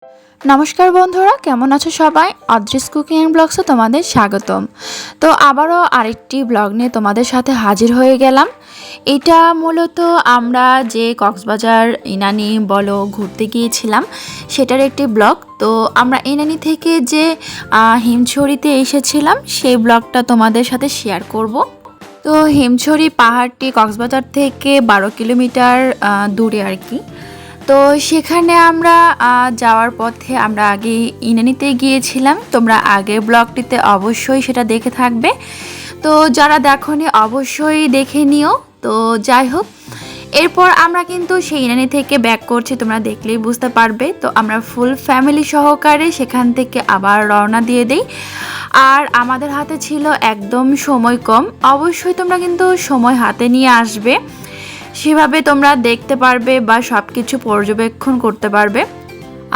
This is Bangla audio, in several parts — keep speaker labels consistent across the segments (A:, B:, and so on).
A: নমস্কার বন্ধুরা, কেমন আছো সবাই? অদ্রিস কুকিং অ্যান্ড ব্লগসে তোমাদের স্বাগতম। তো আবারও আরেকটি ব্লগ নিয়ে তোমাদের সাথে হাজির হয়ে গেলাম। এটা মূলত আমরা যে কক্সবাজার ইনানি বলো ঘুরতে গিয়েছিলাম সেটার একটি ব্লগ। তো আমরা ইনানি থেকে যে হিমছড়িতে এসেছিলাম সেই ব্লগটা তোমাদের সাথে শেয়ার করব। তো হিমছড়ি পাহাড়টি কক্সবাজার থেকে 12 কিলোমিটার দূরে আর কি। তো সেখানে আমরা যাওয়ার পথে আমরা আগে ইনানিতে গিয়েছিলাম। তোমরা আগের ব্লগটিতে অবশ্যই সেটা দেখে থাকবে। তো যারা দেখোনি অবশ্যই দেখে নিও। তো যাই হোক, এরপর আমরা কিন্তু সেই ইনানি থেকে ব্যাক করছি, তোমরা দেখলেই বুঝতে পারবে। তো আমরা ফুল ফ্যামিলি সহকারে সেখান থেকে আবার রওনা দিয়ে দেই। আর আমাদের হাতে ছিল একদম সময় কম। অবশ্যই তোমরা কিন্তু সময় হাতে নিয়ে আসবে, সেভাবে তোমরা দেখতে পারবে বা সব কিছু পর্যবেক্ষণ করতে পারবে।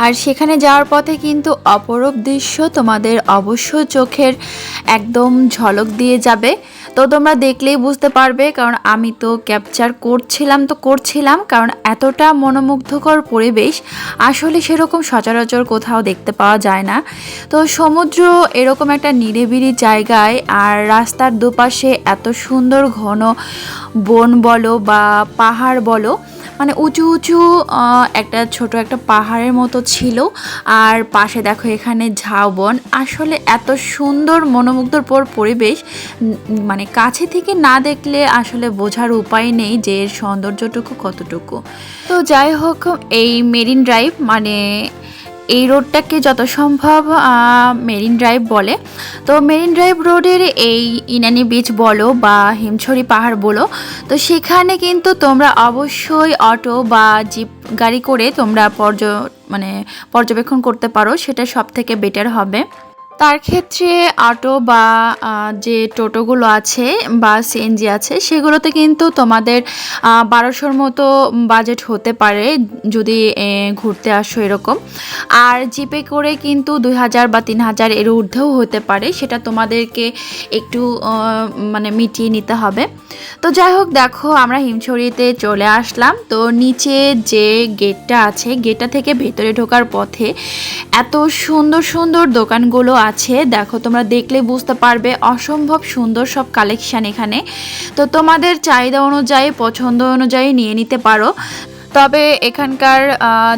A: আর সেখানে যাওয়ার পথে কিন্তু অপরূপ দৃশ্য তোমাদের অবশ্যই চোখের একদম ঝলক দিয়ে যাবে। তো তোমরা দেখলেই বুঝতে পারবে, কারণ আমি তো ক্যাপচার করছিলাম কারণ এতটা মনোমুগ্ধকর পরিবেশ আসলে সেরকম সচরাচর কোথাও দেখতে পাওয়া যায় না। তো সমুদ্র এরকম একটা নিরিবিলি জায়গায়, আর রাস্তার দুপাশে এত সুন্দর ঘন বন বলো বা পাহাড় বলো, মানে উঁচু উঁচু একটা ছোট একটা পাহাড়ের মতো ছিল। আর পাশে দেখো এখানে ঝাউবন, আসলে এত সুন্দর মনোমুগ্ধকর পরিবেশ, মানে কাছে থেকে না দেখলে আসলে বোঝার উপায় নেই যে এর সৌন্দর্যটুকু কতটুকু। তো যাই হোক, এই মেরিন ড্রাইভ মানে এই রোডটাকে যত সম্ভব মেরিন ড্রাইভ বলে। তো মেরিন ড্রাইভ রোডের এই ইনানি বিচ বলো বা হিমছড়ি পাহাড় বলো, তো সেখানে কিন্তু তোমরা অবশ্যই অটো বা জিপ গাড়ি করে তোমরা পর্যবেক্ষণ করতে পারো, সেটা সব থেকে বেটার হবে। তার ক্ষেত্রে অটো বা যে টোটোগুলো আছে বা সিএনজি আছে সেগুলোতে কিন্তু তোমাদের 1200-র মতো বাজেট হতে পারে যদি ঘুরতে আসো এরকম। আর জিপে করে কিন্তু 2000 বা 3000 এর ঊর্ধ্বেও হতে পারে, সেটা তোমাদেরকে একটু মিটিয়ে নিতে হবে। তো যাই হোক, দেখো আমরা হিমছড়িতে চলে আসলাম। তো নিচে যে গেটটা আছে, গেটটা থেকে ভেতরে ঢোকার পথে এত সুন্দর সুন্দর দোকানগুলো আছে, দেখো তোমরা দেখলে বুঝতে পারবে, অসম্ভব সুন্দর সব কালেকশান এখানে। তো তোমাদের চাহিদা অনুযায়ী পছন্দ অনুযায়ী নিয়ে নিতে পারো। তবে এখানকার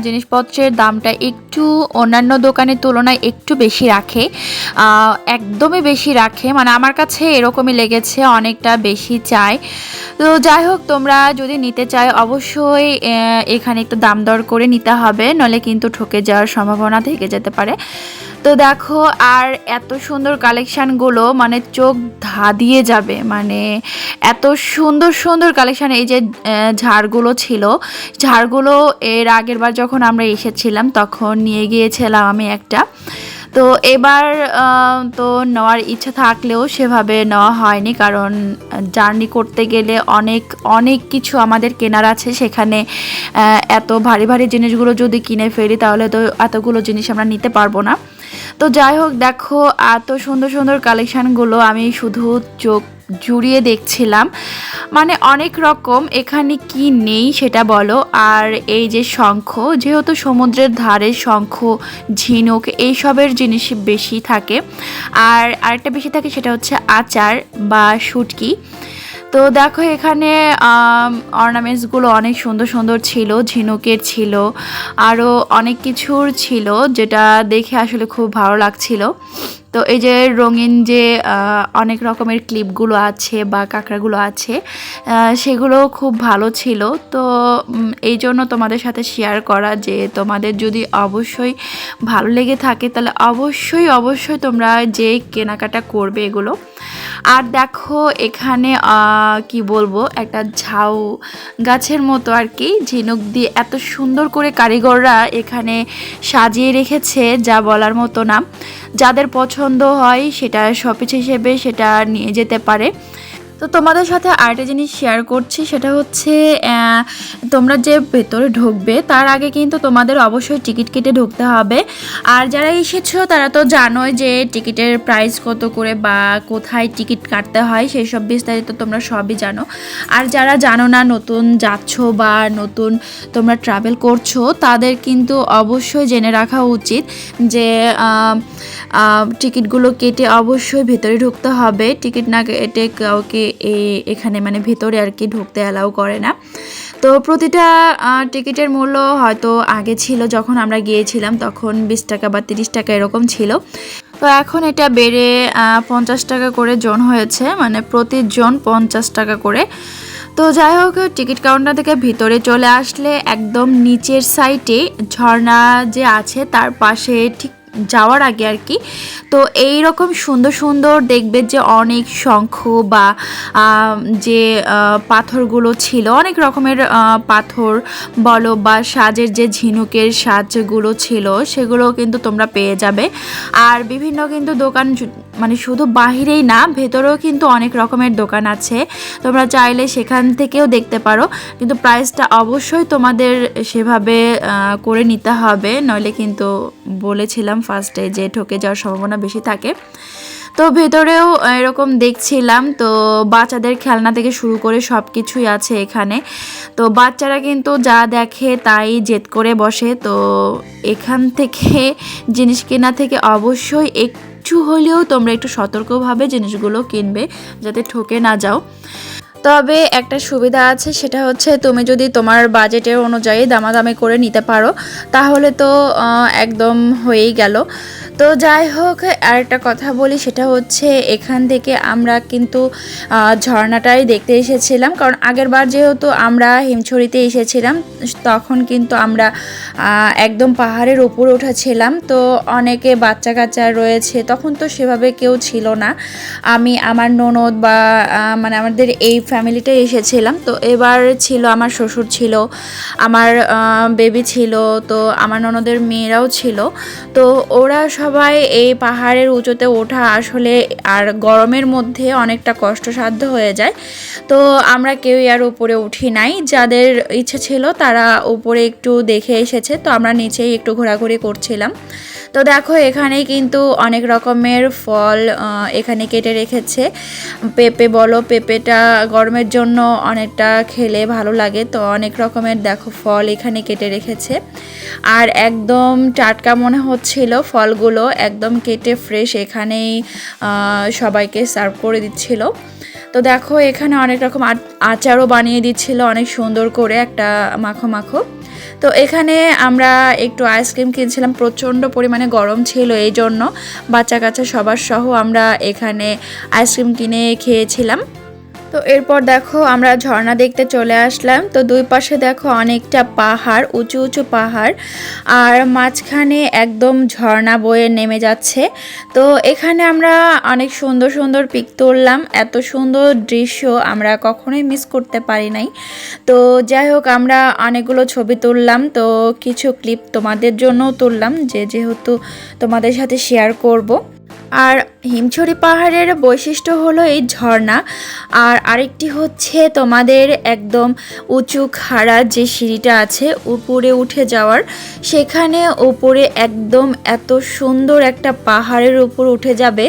A: জিনিসপত্রের দামটা একটু অন্যান্য দোকানের তুলনায় একটু বেশি রাখে, একদমই বেশি রাখে, মানে আমার কাছে এরকমই লেগেছে, অনেকটা বেশি চায়। তো যাই হোক, তোমরা যদি নিতে চাই অবশ্যই এখানে একটু দাম দর করে নিতে হবে, নলে কিন্তু ঠকে যাওয়ার সম্ভাবনা থেকে যেতে পারে। তো দেখো, আর এত সুন্দর কালেকশানগুলো মানে চোখ ধাঁধিয়ে যাবে, মানে এত সুন্দর সুন্দর কালেকশান। এই যে ঝাড়গুলো ছিল, ঝাড়গুলো এর আগের বার যখন আমরা এসেছিলাম তখন নিয়ে গিয়েছিলাম আমি একটা। তো এবার তো নেওয়ার ইচ্ছা থাকলেও সেভাবে নেওয়া হয়নি, কারণ জার্নি করতে গেলে অনেক অনেক কিছু আমাদের কেনার আছে। সেখানে এত ভারী ভারী জিনিসগুলো যদি কিনে ফেলি তাহলে তো এতগুলো জিনিস আমরা নিতে পারবো না। তো যাই হোক, দেখো এত সুন্দর সুন্দর কালেকশানগুলো আমি শুধু চোখ জুড়িয়ে দেখছিলাম, মানে অনেক রকম, এখানে কি নেই সেটা বলো। আর এই যে শঙ্খ, যেহেতু সমুদ্রের ধারে শঙ্খ, ঝিনুক এইসবের জিনিস বেশি থাকে। আর আরেকটা বেশি থাকে সেটা হচ্ছে আচার বা শুটকি। তো দেখো এখানে অর্নামেন্টসগুলো অনেক সুন্দর সুন্দর ছিল, ঝিনুকের ছিল, আরও অনেক কিছুর ছিল, যেটা দেখে আসলে খুব ভালো লাগছিল। তো এই যে রঙিন যে অনেক রকমের ক্লিপগুলো আছে বা কাঁকড়াগুলো আছে, সেগুলো খুব ভালো ছিল। তো এই জন্য তোমাদের সাথে শেয়ার করা, যে তোমাদের যদি অবশ্যই ভালো লেগে থাকে তাহলে অবশ্যই অবশ্যই তোমরা যে কেনাকাটা করবে এগুলো। আর দেখো এখানে কি বলবো, একটা ঝাউ গাছের মতো আর কি, ঝিনুক দিয়ে এত সুন্দর করে কারিগররা এখানে সাজিয়ে রেখেছে, যা বলার মতো না। যাদের পছন্দ হয় সেটা শপিস হিসেবে সেটা নিয়ে যেতে পারে। তো তোমাদের সাথে আরেকটা জিনিস শেয়ার করছি, সেটা হচ্ছে তোমরা যে ভেতরে ঢুকবে তার আগে কিন্তু তোমাদের অবশ্যই টিকিট কেটে ঢুকতে হবে। আর যারা এসেছো তারা তো জানোই যে টিকিটের প্রাইস কত করে বা কোথায় টিকিট কাটতে হয়, সেই সব বিস্তারিত তোমরা সবই জানো। আর যারা জানো না, নতুন যাচ্ছ বা নতুন তোমরা ট্রাভেল করছো, তাদের কিন্তু অবশ্যই জেনে রাখা উচিত যে টিকিটগুলো কেটে অবশ্যই ভেতরে ঢুকতে হবে। টিকিট না কেটে কাউকে এখানে মানে ভেতরে আর কি ঢুকতে অ্যালাউ করে না। তো প্রতিটা টিকিটের মূল্য হয়তো আগে ছিল যখন আমরা গিয়েছিলাম তখন 20 টাকা বা 30 টাকা এরকম ছিল। তো এখন এটা বেড়ে 50 টাকা করে জন হয়েছে, মানে প্রতিজন 50 টাকা করে। তো যাই হোক, টিকিট কাউন্টার থেকে ভিতরে চলে আসলে একদম নিচের সাইডে ঝর্ণা যে আছে তার পাশে ঠিক যাওয়ার আগে আর কি, তো এই রকম সুন্দর সুন্দর দেখবে যে অনেক শঙ্খ বা যে পাথরগুলো ছিল, অনেক রকমের পাথর বলো বা সাজের যে ঝিনুকের সাজগুলো ছিল সেগুলো কিন্তু তোমরা পেয়ে যাবে। আর বিভিন্ন কিন্তু দোকান, মানে শুধু বাহিরেই না ভেতরেও কিন্তু অনেক রকমের দোকান আছে, তোমরা চাইলে সেখান থেকেও দেখতে পারো। কিন্তু প্রাইসটা অবশ্যই তোমাদের সেভাবে করে নিতে হবে, নইলে কিন্তু বলেছিলাম ফার্স্টে যে ঠকে যাওয়ার সম্ভাবনা বেশি থাকে। তো ভেতরেও এরকম দেখছিলাম, তো বাচ্চাদের খেলনা থেকে শুরু করে সব কিছুই আছে এখানে। তো বাচ্চারা কিন্তু যা দেখে তাই জেদ করে বসে। তো এখান থেকে জিনিস কেনা থেকে অবশ্যই একটু হলেও তোমরা একটু সতর্কভাবে জিনিসগুলো কিনবে যাতে ঠকে না যাও। তবে একটা সুবিধা আছে, সেটা হচ্ছে তুমি যদি তোমার বাজেটের অনুযায়ী দামাদামি করে নিতে পারো তাহলে তো একদম হয়েই গেল। তো যাই হোক, আরেকটা কথা বলি, সেটা হচ্ছে এখান থেকে আমরা কিন্তু ঝর্ণাটাই দেখতে এসেছিলাম, কারণ আগের বার যেহেতু আমরা হিমছড়িতে এসেছিলাম তখন কিন্তু আমরা একদম পাহাড়ের উপরে উঠেছিলাম। তো অনেকে বাচ্চা কাচ্চা রয়েছে, তখন তো সেভাবে কেউ ছিল না, আমি আমার ননদ বা মানে আমাদের এই ফ্যামিলিটাই এসেছিলাম। তো এবার ছিল আমার শ্বশুর ছিল, আমার বেবি ছিল, তো আমার ননদের মেয়েরাও ছিল। তো ওরা সবাই এই পাহাড়ের উঁচুতে ওঠা আসলে আর গরমের মধ্যে অনেকটা কষ্টসাধ্য হয়ে যায়। তো আমরা কেউই আর উপরে উঠি নাই, যাদের ইচ্ছে ছিল তারা উপরে একটু দেখে এসেছে, তো আমরা নিচেই একটু ঘোরাঘুরি করছিলাম। তো দেখো এখানে কিন্তু অনেক রকমের ফল এখানে কেটে রেখেছে। পেঁপে বলো, পেঁপেটা গরমের জন্য অনেকটা খেলে ভালো লাগে, তো অনেক রকমের দেখো ফল এখানে কেটে রেখেছে। আর একদম টাটকা মনে হচ্ছিল ফলগুলো, একদম কেটে ফ্রেশ এখানেই সবাইকে সার্ভ করে দিচ্ছিল। তো দেখো এখানে অনেক রকম আচারও বানিয়ে দিচ্ছিল অনেক সুন্দর করে, একটা মাখো মাখো। তো এখানে আমরা একটু আইসক্রিম কিনছিলাম, প্রচণ্ড পরিমাণে গরম ছিল এই জন্য বাচ্চা কাচ্চা সবার সহ আমরা এখানে আইসক্রিম কিনে খেয়েছিলাম। তো এরপর দেখো আমরা ঝর্ণা দেখতে চলে আসলাম। তো দুই পাশে দেখো অনেকটা পাহাড়, উঁচু উঁচু পাহাড়, আর মাঝখানে একদম ঝর্ণা বয়ে নেমে যাচ্ছে। তো এখানে আমরা অনেক সুন্দর সুন্দর পিক তুললাম, এত সুন্দর দৃশ্য আমরা কখনোই মিস করতে পারি নাই। তো যাই হোক আমরা অনেকগুলো ছবি তুললাম, তো কিছু ক্লিপ তোমাদের জন্যও তুললাম যেহেতু তোমাদের সাথে শেয়ার করব। আর হিমছড়ি পাহাড়ের বৈশিষ্ট্য হলো এই ঝর্ণা, আর আরেকটি হচ্ছে তোমাদের একদম উঁচু খাড়া যে সিঁড়িটা আছে উপরে উঠে যাওয়ার, সেখানে উপরে একদম এত সুন্দর একটা পাহাড়ের উপর উঠে যাবে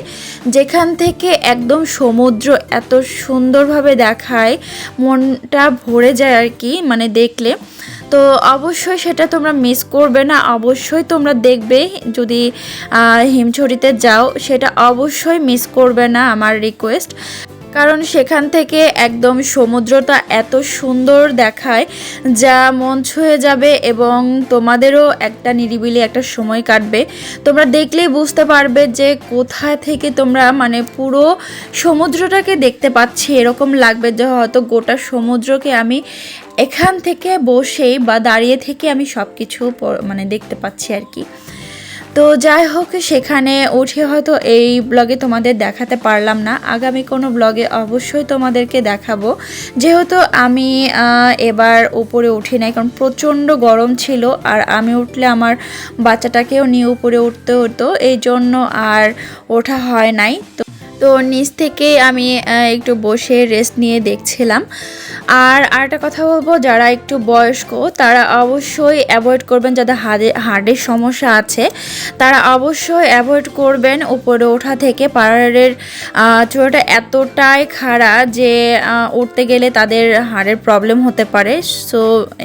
A: যেখান থেকে একদম সমুদ্র এত সুন্দরভাবে দেখায়, মনটা ভরে যায় আর কি মানে দেখলে। তো অবশ্যই সেটা তোমরা মিস করবে না, অবশ্যই তোমরা দেখবে যদি হিমছড়িতে যাও, সেটা অবশ্যই মিস করবে না আমার রিকোয়েস্ট। কারণ সেখান থেকে একদম সমুদ্রটা এত সুন্দর দেখায় যা মন ছুঁয়ে যাবে, এবং তোমাদেরও একটা নিরিবিলি একটা সময় কাটবে। তোমরা দেখলেই বুঝতে পারবে যে কোথায় থেকে তোমরা মানে পুরো সমুদ্রটাকে দেখতে পাচ্ছি, এরকম লাগবে যে হয়তো গোটা সমুদ্রকে আমি এখান থেকে বসেই বা দাঁড়িয়ে থেকে আমি সব কিছু মানে দেখতে পাচ্ছি আর কি। তো যাই হোক সেখানে উঠে হয়তো এই ব্লগে তোমাদের দেখাতে পারলাম না, আগামী কোনো ব্লগে অবশ্যই তোমাদেরকে দেখাবো। যেহেতু আমি এবার উপরে উঠি নাই, কারণ প্রচণ্ড গরম ছিল, আর আমি উঠলে আমার বাচ্চাটাকেও নিয়ে উপরে উঠতে হতো, এই জন্য আর ওঠা হয় নাই। তো নিচ থেকে আমি একটু বসে রেস্ট নিয়ে দেখছিলাম। আর আরেকটা কথা বলবো, যারা একটু বয়স্ক তারা অবশ্যই অ্যাভয়েড করবেন, যাদের হার্টের সমস্যা আছে তারা অবশ্যই অ্যাভয়েড করবেন উপরে ওঠা থেকে। পাহাড়ের চূড়াটা এতটাই খাড়া যে উঠতে গেলে তাদের হার্টের প্রবলেম হতে পারে। সো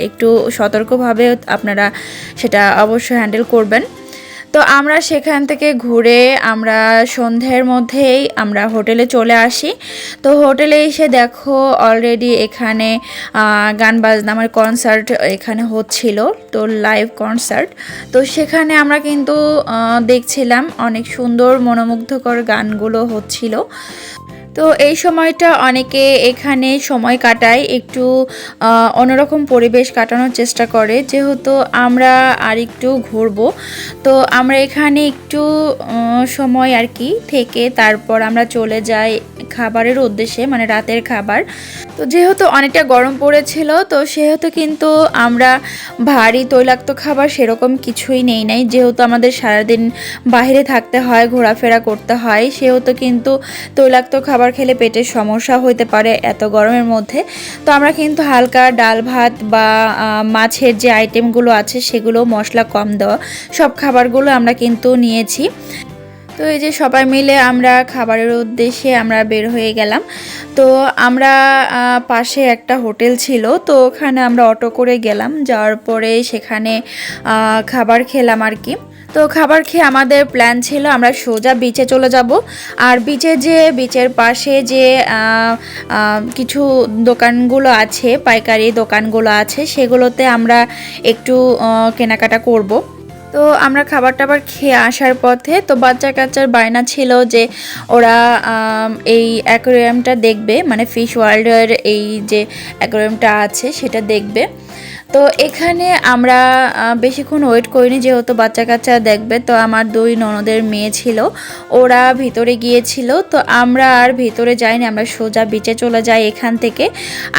A: একটু সতর্কভাবে আপনারা সেটা অবশ্যই হ্যান্ডেল করবেন। তো আমরা সেখান থেকে ঘুরে আমরা সন্ধ্যের মধ্যেই আমরা হোটেলে চলে আসি। তো হোটেলে এসে দেখো অলরেডি এখানে গান বাজনা আমার কনসার্ট এখানে হচ্ছিল, তো লাইভ কনসার্ট। তো সেখানে আমরা কিন্তু দেখছিলাম অনেক সুন্দর মনোমুগ্ধকর গানগুলো হচ্ছিল। তো এই সময়টা অনেকে এখানে সময় কাটায়, একটু অন্যরকম পরিবেশ কাটানোর চেষ্টা করে। যেহেতু আমরা আর একটু ঘুরবো, তো আমরা এখানে একটু সময় আর কি থেকে তারপর আমরা চলে যাই খাবারের উদ্দেশ্যে, মানে রাতের খাবার। তো যেহেতু অনেকটা গরম পড়েছিল, তো সেহেতু কিন্তু আমরা ভারী তৈলাক্ত খাবার সেরকম কিছুই নেই নাই। যেহেতু আমাদের সারাদিন বাইরে থাকতে হয়, ঘোরাফেরা করতে হয়, সেহেতু কিন্তু তৈলাক্ত খাবার খেলে পেটের সমস্যা হতে পারে এত গরমের মধ্যে। তো আমরা কিন্তু হালকা ডাল ভাত বা মাছের যে আইটেমগুলো আছে সেগুলো মশলা কম দেওয়া সব খাবারগুলো আমরা কিন্তু নিয়েছি। তো এই যে সবাই মিলে আমরা খাবারের উদ্দেশ্যে আমরা বের হয়ে গেলাম। তো আমরা পাশে একটা হোটেল ছিল, তো ওখানে আমরা অটো করে গেলাম, যাওয়ার পরে সেখানে খাবার খেলাম আর কি। তো খাবার খেয়ে আমাদের প্ল্যান ছিল আমরা সোজা বিচে চলে যাব। আর বিচের পাশে যে কিছু দোকানগুলো আছে, পাইকারি দোকানগুলো আছে, সেগুলোতে আমরা একটু কেনাকাটা করব। তো আমরা খাবার টাবার খেয়ে আসার পথে তো বাচ্চা কাচ্চার বায়না ছিল যে ওরা এই অ্যাকোয়ারিয়ামটা দেখবে, মানে ফিশ ওয়ার্ল্ডের এই যে অ্যাকোয়ারিয়ামটা আছে সেটা দেখবে। তো এখানে আমরা বেশিক্ষণ ওয়েট করিনি, যেহেতু বাচ্চা কাচ্চা দেখবে। তো আমার 2 ননদের মেয়ে ছিল, ওরা ভিতরে গিয়েছিল। তো আমরা আর ভিতরে যাইনি, আমরা সোজা বিচে চলে যাই এখান থেকে।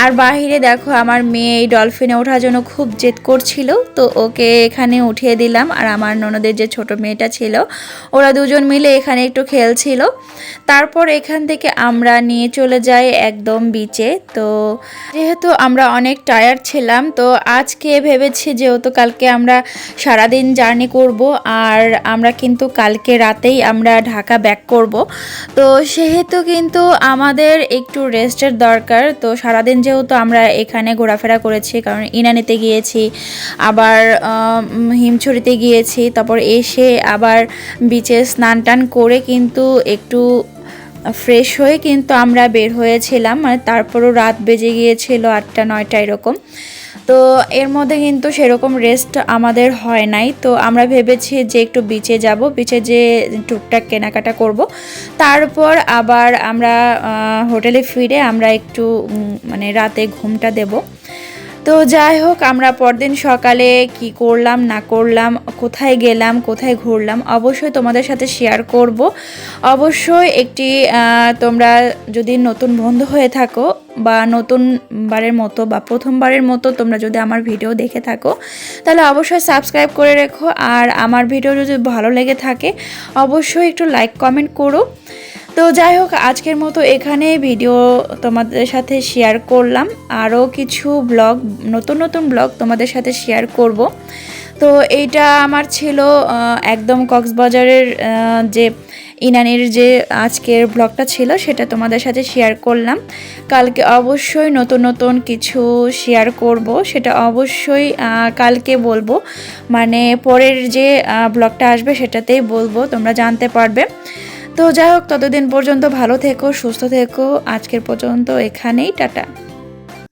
A: আর বাহিরে দেখো আমার মেয়ে এই ডলফিনে ওঠার জন্য খুব জেদ করছিল, তো ওকে এখানে উঠিয়ে দিলাম। আর আমার ননদের যে ছোট মেয়েটা ছিল, ওরা দুজন মিলে এখানে একটু খেলছিল। তারপর এখান থেকে আমরা নিয়ে চলে যাই একদম বিচে। তো যেহেতু আমরা অনেক টায়ার্ড ছিলাম, তো আজকে ভেবেছি যেহেতু কালকে আমরা সারাদিন জার্নি করব, আর আমরা কিন্তু কালকে রাতেই আমরা ঢাকা ব্যাক করব। তো সেহেতু কিন্তু আমাদের একটু রেস্টের দরকার। তো সারাদিন যেহেতু আমরা এখানে ঘোরাফেরা করেছি, কারণ ইনানিতে গিয়েছি, আবার হিমছড়িতে গিয়েছি, তারপর এসে আবার বিচে স্নান টান করে কিন্তু একটু ফ্রেশ হয়ে কিন্তু আমরা বের হয়েছিলাম। মানে তারপরও রাত বেজে গিয়েছিল 8টা-9টা এরকম। তো এর মধ্যে কিন্তু সেরকম রেস্ট আমাদের হয় নাই। তো আমরা ভেবেছি যে একটু বিচে যাব, বিচে যে টুকটাক কেনাকাটা করব, তারপর আবার আমরা হোটেলে ফিরে আমরা একটু মানে রাতে ঘুমটা দেব। তো যাই হোক, আমরা পরদিন সকালে কি করলাম না করলাম, কোথায় গেলাম, কোথায় ঘুরলাম, অবশ্যই তোমাদের সাথে শেয়ার করব। অবশ্যই একটি তোমরা যদি নতুন বন্ধু হয়ে থাকো বা নতুনবারের মতো বা প্রথমবারের মতো তোমরা যদি আমার ভিডিও দেখে থাকো, তাহলে অবশ্যই সাবস্ক্রাইব করে রেখো। আর আমার ভিডিও যদি ভালো লেগে থাকে অবশ্যই একটু লাইক কমেন্ট করো। তো যাই হোক, আজকের মতো এখানে ভিডিও তোমাদের সাথে শেয়ার করলাম। আরও কিছু ব্লগ, নতুন নতুন ব্লগ তোমাদের সাথে শেয়ার করব। তো এইটা আমার ছিল একদম কক্সবাজারের যে ইনানির যে আজকের ব্লগটা ছিল সেটা তোমাদের সাথে শেয়ার করলাম। কালকে অবশ্যই নতুন নতুন কিছু শেয়ার করব, সেটা অবশ্যই কালকে বলবো, মানে পরের যে ব্লগটা আসবে সেটাতেই বলবো, তোমরা জানতে পারবে। তো যাই হোক, ততদিন পর্যন্ত ভালো থেকো, সুস্থ থেকো। আজকের পর্যন্ত এখানেই, টাটা।